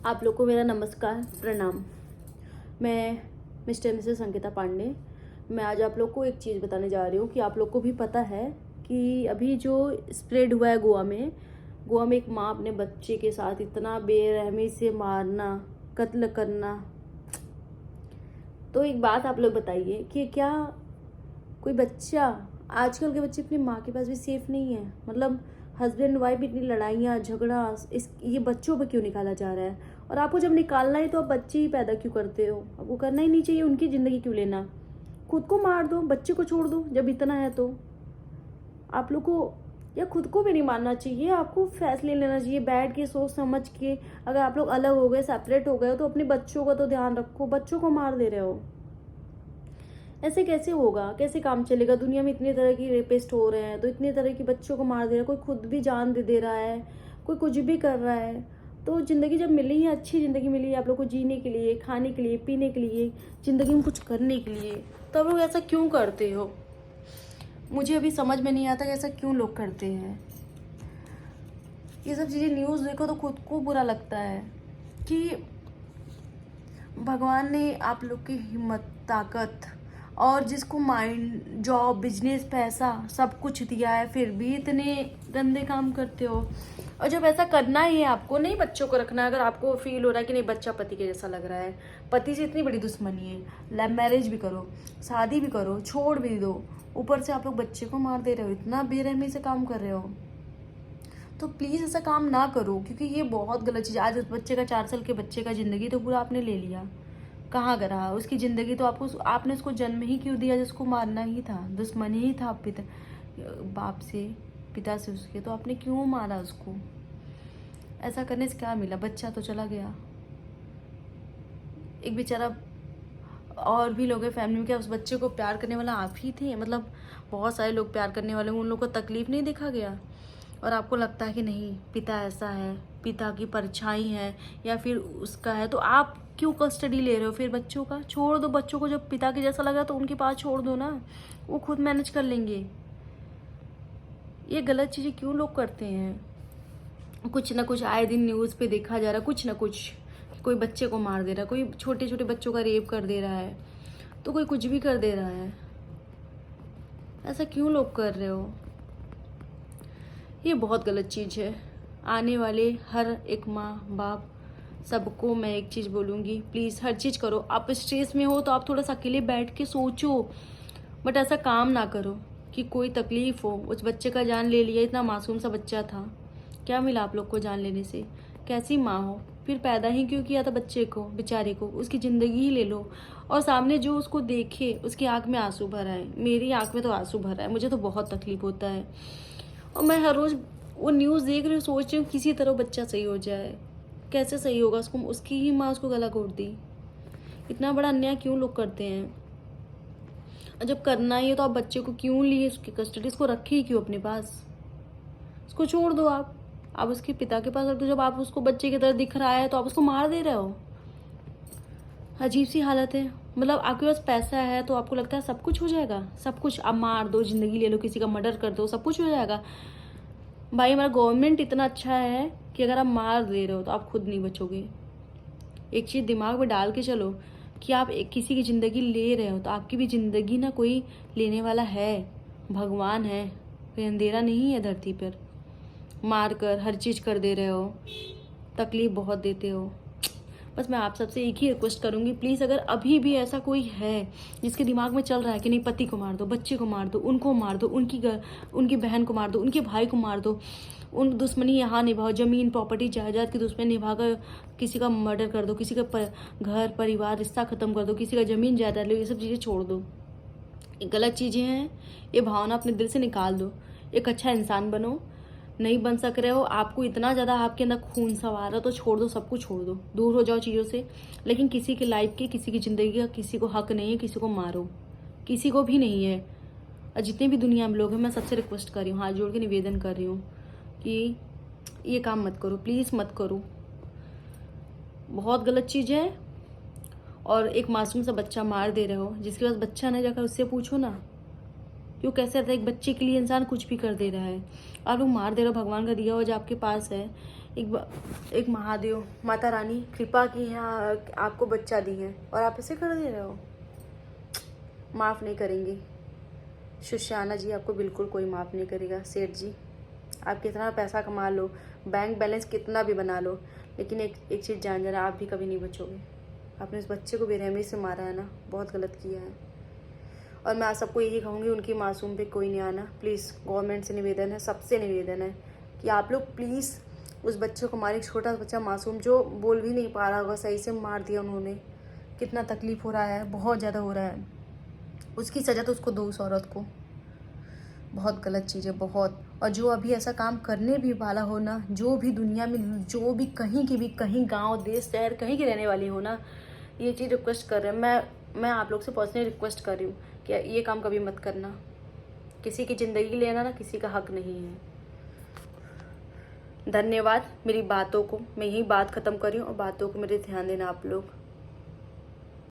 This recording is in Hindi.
आप लोग को मेरा नमस्कार, प्रणाम। मैं मिस्टर मिसेस अंकिता पांडे। मैं आज आप लोग को एक चीज़ बताने जा रही हूँ कि आप लोग को भी पता है कि अभी जो स्प्रेड हुआ है गोवा में एक माँ अपने बच्चे के साथ इतना बेरहमी से मारना, कत्ल करना। तो एक बात आप लोग बताइए कि क्या कोई बच्चा, आजकल के बच्चे अपनी माँ के पास भी सेफ नहीं है? मतलब हस्बैंड वाइफ इतनी लड़ाइयाँ झगड़ा ये बच्चों पे क्यों निकाला जा रहा है? और आपको जब निकालना है तो आप बच्चे ही पैदा क्यों करते हो? आपको करना ही नहीं चाहिए, उनकी ज़िंदगी क्यों लेना? खुद को मार दो, बच्चे को छोड़ दो जब इतना है तो। आप लोग को या खुद को भी नहीं मानना चाहिए, आपको फैसले लेना चाहिए बैठ के सोच समझ के। अगर आप लोग अलग हो गए, सेपरेट हो गए हो, तो अपने बच्चों का तो ध्यान रखो। बच्चों को मार दे रहे हो, ऐसे कैसे होगा? कैसे काम चलेगा? दुनिया में इतने तरह की रेपिस्ट हो रहे हैं, तो इतने तरह की बच्चों को मार दे रहा है, कोई खुद भी जान दे रहा है, कोई कुछ भी कर रहा है। तो ज़िंदगी जब मिली है, अच्छी ज़िंदगी मिली है आप लोग को, जीने के लिए, खाने के लिए, पीने के लिए, ज़िंदगी में कुछ करने के लिए, तो आप लोग ऐसा क्यों करते हो? मुझे अभी समझ में नहीं आता कि ऐसा क्यों लोग करते हैं। ये सब चीज़ें न्यूज़ देखो तो खुद को बुरा लगता है कि भगवान ने आप लोग की हिम्मत, ताकत और जिसको माइंड, जॉब, बिजनेस, पैसा सब कुछ दिया है, फिर भी इतने गंदे काम करते हो। और जब ऐसा करना ही है, आपको नहीं बच्चों को रखना है, अगर आपको फील हो रहा है कि नहीं बच्चा पति के जैसा लग रहा है, पति से इतनी बड़ी दुश्मनी है, लव मैरिज भी करो, शादी भी करो, छोड़ भी दो, ऊपर से आप लोग बच्चे को मार दे रहे हो, इतना बेरहमी से काम कर रहे हो, तो प्लीज़ ऐसा काम ना करो, क्योंकि ये बहुत गलत चीज़ है। आज उस बच्चे का, 4 साल के बच्चे का ज़िंदगी तो पूरा आपने ले लिया। कहाँ गया उसकी ज़िंदगी? तो आपने उसको जन्म ही क्यों दिया जिसको मारना ही था? दुश्मनी ही था बाप से, पिता से उसके, तो आपने क्यों मारा उसको? ऐसा करने से क्या मिला? बच्चा तो चला गया। एक बेचारा और भी लोग हैं फैमिली में, क्या उस बच्चे को प्यार करने वाला आप ही थे? मतलब बहुत सारे लोग प्यार करने वाले, उन लोगों को तकलीफ नहीं देखा गया? और आपको लगता है कि नहीं पिता ऐसा है, पिता की परछाई है या फिर उसका है, तो आप क्यों कस्टडी ले रहे हो? फिर बच्चों का छोड़ दो, बच्चों को जब पिता के जैसा लग रहा है तो उनके पास छोड़ दो ना, वो खुद मैनेज कर लेंगे। ये गलत चीज़ें क्यों लोग करते हैं? कुछ ना कुछ आए दिन न्यूज़ पे देखा जा रहा है, कुछ ना कुछ, कोई बच्चे को मार दे रहा है, कोई छोटे छोटे बच्चों का रेप कर दे रहा है, तो कोई कुछ भी कर दे रहा है। ऐसा क्यों लोग कर रहे हो? ये बहुत गलत चीज़ है। आने वाले हर एक माँ बाप सबको मैं एक चीज़ बोलूँगी, प्लीज़ हर चीज़ करो। आप स्ट्रेस में हो तो आप थोड़ा सा अकेले बैठ के सोचो, बट ऐसा काम ना करो कि कोई तकलीफ़ हो। उस बच्चे का जान ले लिया, इतना मासूम सा बच्चा था, क्या मिला आप लोग को जान लेने से? कैसी माँ हो? फिर पैदा ही क्यों किया था बच्चे को, बेचारे को? उसकी ज़िंदगी ही ले लो। और सामने जो उसको देखे उसकी आँख में आंसू भर आए, मेरी आँख में तो आंसू भर आए, मुझे तो बहुत तकलीफ़ होता है। और मैं हर रोज़ वो न्यूज़ देख रही हूँ, सोच रही हूँ किसी तरह बच्चा सही हो जाए। कैसे सही होगा? उसको, उसकी ही माँ उसको गला घोट दी। इतना बड़ा अन्याय क्यों लोग करते हैं? और जब करना ही है तो आप बच्चे को क्यों लिए उसकी कस्टडी? उसको रखे ही क्यों अपने पास? उसको छोड़ दो। आप उसके पिता के पास रख दो। जब आप उसको बच्चे की तरह दिख रहा है तो आप उसको मार दे रहे हो। अजीब सी हालत है। मतलब आपके पास पैसा है तो आपको लगता है सब कुछ हो जाएगा, सब कुछ आप मार दो, ज़िंदगी ले लो, किसी का मर्डर कर दो, सब कुछ हो जाएगा। भाई हमारा गवर्नमेंट इतना अच्छा है कि अगर आप मार दे रहे हो तो आप खुद नहीं बचोगे। एक चीज़ दिमाग में डाल के चलो कि आप किसी की ज़िंदगी ले रहे हो तो आपकी भी ज़िंदगी ना कोई लेने वाला है, भगवान है, कोई अंधेरा नहीं है धरती पर। मार कर हर चीज़ कर दे रहे हो, तकलीफ़ बहुत देते हो। बस मैं आप सबसे एक ही रिक्वेस्ट करूँगी, प्लीज़ अगर अभी भी ऐसा कोई है जिसके दिमाग में चल रहा है कि नहीं पति को मार दो, बच्चे को मार दो, उनको मार दो, उनकी बहन को मार दो, उनके भाई को मार दो, उन दुश्मनी यहाँ निभाओ, ज़मीन प्रॉपर्टी जायदाद की दुश्मनी निभाकर किसी का मर्डर कर दो, किसी का घर परिवार रिश्ता ख़त्म कर दो, किसी का ज़मीन जायदाद लो, ये सब चीज़ें छोड़ दो। ये गलत चीज़ें हैं, ये भावना अपने दिल से निकाल दो। एक अच्छा इंसान बनो। नहीं बन सक रहे हो, आपको इतना ज़्यादा आपके अंदर खून सवार है तो छोड़ दो, सब कुछ छोड़ दो, दूर हो जाओ चीज़ों से। लेकिन किसी की लाइफ के, किसी की ज़िंदगी का किसी को हक नहीं है, किसी को मारो, किसी को भी नहीं है। और जितने भी दुनिया में लोग हैं, मैं सबसे रिक्वेस्ट कर रही हूँ, हाथ जोड़ के निवेदन कर रही हूँ कि ये काम मत करो, प्लीज़ मत करो। बहुत गलत चीज़ है। और एक मासूम सा बच्चा मार दे रहे हो, जिसके पास बच्चा नहीं, जाकर उससे पूछो ना क्यों, कैसे रहता है? एक बच्चे के लिए इंसान कुछ भी कर दे रहा है, आप लोग मार दे रहे हो। भगवान का दिया हुआ जो आपके पास है, एक महादेव माता रानी कृपा की है, आपको बच्चा दी है और आप ऐसे कर दे रहे हो। माफ़ नहीं करेंगे सुशाना जी, आपको बिल्कुल कोई माफ़ नहीं करेगा। सेठ जी, आप कितना पैसा कमा लो, बैंक बैलेंस कितना भी बना लो, लेकिन एक चीज़ जान जाना, आप भी कभी नहीं बचोगे। आपने उस बच्चे को बेरहमी से मारा है ना, बहुत गलत किया है। और मैं आप सबको यही कहूँगी, उनकी मासूम पे कोई नहीं आना प्लीज़। गवर्नमेंट से निवेदन है, सबसे निवेदन है कि आप लोग प्लीज़ उस बच्चे को मारे। एक छोटा बच्चा मासूम जो बोल भी नहीं पा रहा होगा, सही से मार दिया उन्होंने। कितना तकलीफ़ हो रहा है, बहुत ज़्यादा हो रहा है। उसकी सज़ा तो उसको दो, उस औरत को। बहुत गलत चीज़ है, बहुत। और जो अभी ऐसा काम करने भी वाला हो ना, जो भी दुनिया में, जो भी कहीं की भी, कहीं गांव देश शहर कहीं की रहने वाली हो ना, ये चीज़ रिक्वेस्ट कर रहे हैं। मैं आप लोग से पर्सनली रिक्वेस्ट कर रही हूँ कि ये काम कभी मत करना। किसी की ज़िंदगी लेना ना किसी का हक नहीं है। धन्यवाद। मेरी बातों को मैं यही बात ख़त्म कर रही हूँ और बातों को मेरे ध्यान देना आप लोग।